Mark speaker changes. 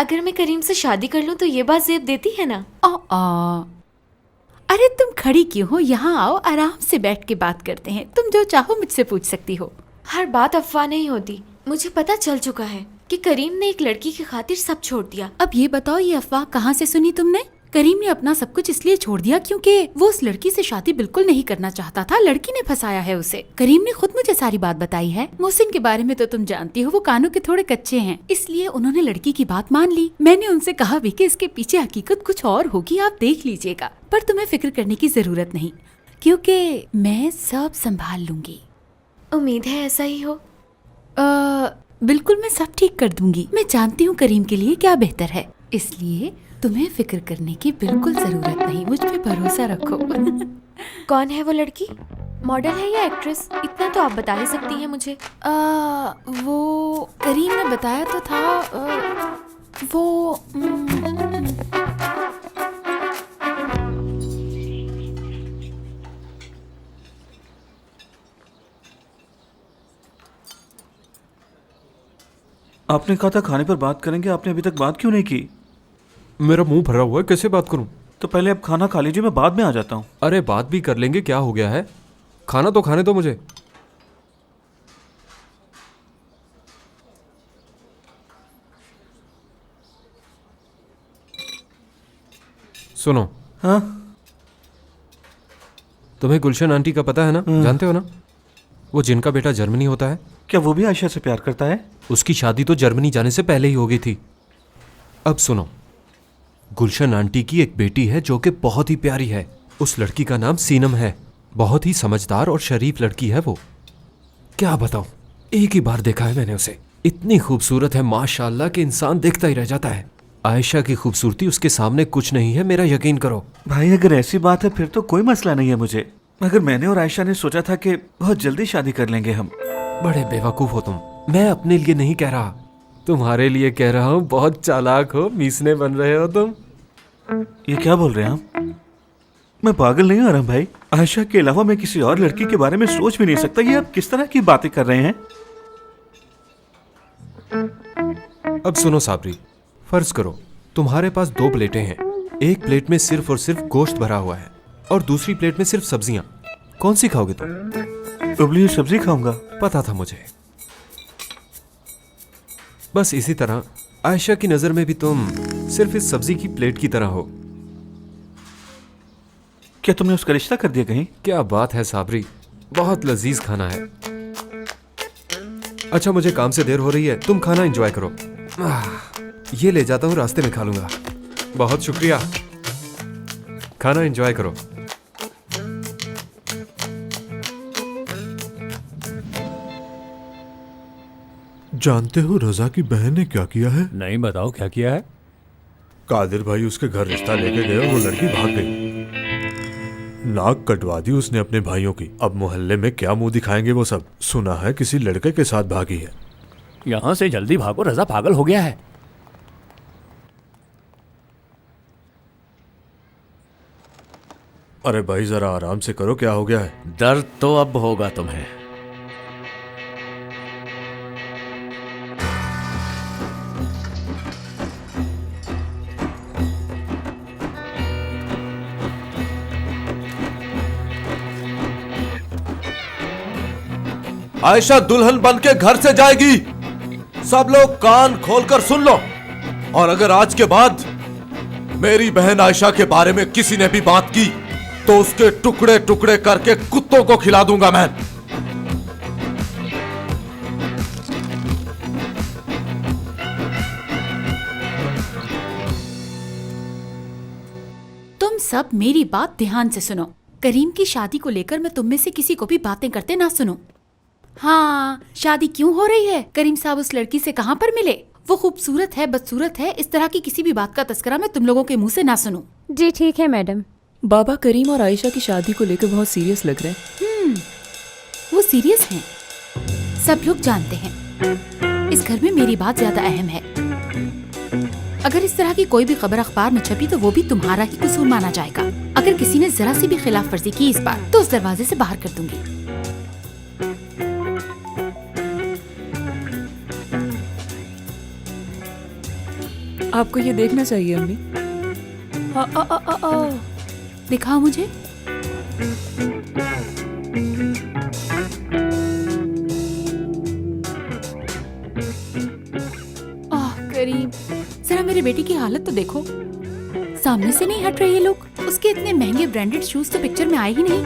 Speaker 1: अगर मैं करीम से शादी कर लूं तो ये बात ज़ेब देती है ना?
Speaker 2: अरे तुम खड़ी क्यों हो? यहाँ आओ, आराम से बैठ के बात करते हैं। तुम जो चाहो मुझसे पूछ सकती हो।
Speaker 1: हर बात अफवाह नहीं होती। मुझे पता चल चुका है कि करीम ने एक लड़की की खातिर सब छोड़ दिया।
Speaker 2: अब ये बताओ, ये अफवाह कहाँ से सुनी तुमने? करीम ने अपना सब कुछ इसलिए छोड़ दिया क्योंकि वो उस लड़की से शादी बिल्कुल नहीं करना चाहता था। लड़की ने फंसाया है उसे। करीम ने खुद मुझे सारी बात बताई है। मोहसिन के बारे में तो तुम जानती हो, वो कानों के थोड़े कच्चे हैं, इसलिए उन्होंने लड़की की बात मान ली। मैंने उनसे कहा भी कि इसके पीछे हकीकत कुछ और होगी, आप देख लीजिएगा। पर तुम्हें फिक्र करने की जरूरत नहीं, क्योंकि मैं सब संभाल लूंगी।
Speaker 1: उम्मीद है ऐसा ही हो।
Speaker 2: बिल्कुल, मैं सब ठीक कर दूंगी। मैं जानती हूँ करीम के लिए क्या बेहतर है, इसलिए तुम्हें फिक्र करने की बिल्कुल जरूरत नहीं। मुझ पे भरोसा रखो।
Speaker 1: कौन है वो लड़की? मॉडल है या एक्ट्रेस? इतना तो आप बता ही सकती हैं मुझे।
Speaker 2: वो करीम ने बताया तो था। वो
Speaker 3: आपने कहा था खाने पर बात करेंगे, आपने अभी तक बात क्यों नहीं की?
Speaker 4: मेरा मुंह भरा हुआ है, कैसे बात करूं?
Speaker 3: तो पहले आप खाना खा लीजिए, मैं बाद में आ जाता हूँ।
Speaker 4: अरे बात भी कर लेंगे, क्या हो गया है? खाना तो खाने दो मुझे। सुनो।
Speaker 3: हाँ?
Speaker 4: तुम्हें गुलशन आंटी का पता है ना? जानते हो ना, वो जिनका बेटा जर्मनी होता है।
Speaker 3: क्या वो भी आयशा से प्यार करता है?
Speaker 4: उसकी शादी तो जर्मनी जाने से पहले ही हो गई थी। अब सुनो, गुलशन आंटी की एक बेटी है जो कि बहुत ही प्यारी है। उस लड़की का नाम सीनम है। बहुत ही समझदार और शरीफ लड़की है वो। क्या बताऊं, एक ही बार देखा है मैंने उसे। इतनी खूबसूरत है माशाल्लाह कि इंसान देखता ही रह जाता है। आयशा की खूबसूरती उसके सामने कुछ नहीं है, मेरा यकीन करो।
Speaker 3: भाई अगर ऐसी बात है फिर तो कोई मसला नहीं है मुझे। मगर मैंने और आयशा ने सोचा था कि बहुत जल्दी शादी कर लेंगे हम।
Speaker 4: बड़े बेवकूफ हो तुम। मैं अपने लिए नहीं कह रहा, तुम्हारे लिए कह रहा हूँ। बहुत चालाक हो, मीसने बन रहे हो तुम।
Speaker 3: ये क्या बोल रहे हैं आप? मैं पागल नहीं हो रहा भाई। आयशा के अलावा मैं किसी और लड़की के बारे में सोच भी नहीं सकता। ये आप किस तरह की बातें कर रहे हैं?
Speaker 4: अब सुनो साबरी, फर्ज करो तुम्हारे पास 2 प्लेटें हैं। एक प्लेट में सिर्फ और सिर्फ गोश्त भरा हुआ है और दूसरी प्लेट में सिर्फ सब्जियां। कौन सी खाओगे तुम?
Speaker 3: उबली हुई सब्जी खाऊंगा।
Speaker 4: पता था मुझे। बस इसी तरह आयशा की नजर में भी तुम सिर्फ इस सब्जी की प्लेट की तरह हो।
Speaker 3: क्या तुमने उसका रिश्ता कर दिया कहीं?
Speaker 4: क्या बात है साबरी, बहुत लजीज खाना है। अच्छा मुझे काम से देर हो रही है, तुम खाना एंजॉय करो। ये ले जाता हूँ, रास्ते में खा लूंगा। बहुत शुक्रिया, खाना एंजॉय करो।
Speaker 5: जानते हो रजा की बहन ने क्या किया है?
Speaker 6: नहीं, बताओ क्या किया है?
Speaker 5: कादिर भाई उसके घर रिश्ता लेके गए और वो लड़की भाग गई। नाक कटवा दी उसने अपने भाइयों की। अब मोहल्ले में क्या मुंह दिखाएंगे वो सब। सुना है किसी लड़के के साथ भागी है।
Speaker 6: यहाँ से जल्दी भागो, रजा पागल हो गया है।
Speaker 5: अरे भाई जरा आराम से करो, क्या हो गया है?
Speaker 6: दर्द तो अब होगा तुम्हें।
Speaker 7: आयशा दुल्हन बन के घर से जाएगी। सब लोग कान खोलकर सुन लो। और अगर आज के बाद मेरी बहन आयशा के बारे में किसी ने भी बात की तो उसके टुकड़े टुकड़े करके कुत्तों को खिला दूंगा मैं।
Speaker 2: तुम सब मेरी बात ध्यान से सुनो। करीम की शादी को लेकर मैं तुम में से किसी को भी बातें करते ना सुनो। हाँ, शादी क्यों हो रही है? करीम साहब उस लड़की से कहाँ पर मिले? वो खूबसूरत है, बदसूरत है, इस तरह की किसी भी बात का तस्करा मैं तुम लोगों के मुंह से ना सुनूं।
Speaker 8: जी ठीक है मैडम।
Speaker 9: बाबा करीम और आयशा की शादी को लेकर बहुत सीरियस लग रहे हैं।
Speaker 2: वो सीरियस हैं, सब लोग जानते हैं। इस घर में मेरी बात ज्यादा अहम है। अगर इस तरह की कोई भी खबर अखबार में छपी तो वो भी तुम्हारा ही कसूर माना जाएगा। अगर किसी ने जरा सी भी खिलाफ वर्जी की इस बार तो उस दरवाजे से बाहर कर दूंगी।
Speaker 9: आपको ये देखना चाहिए अम्मी।
Speaker 2: दिखाओ मुझे। करीम, जरा मेरे बेटी की हालत तो देखो। सामने से नहीं हट रहे ये लोग। उसके इतने महंगे ब्रांडेड शूज तो पिक्चर में आए ही नहीं।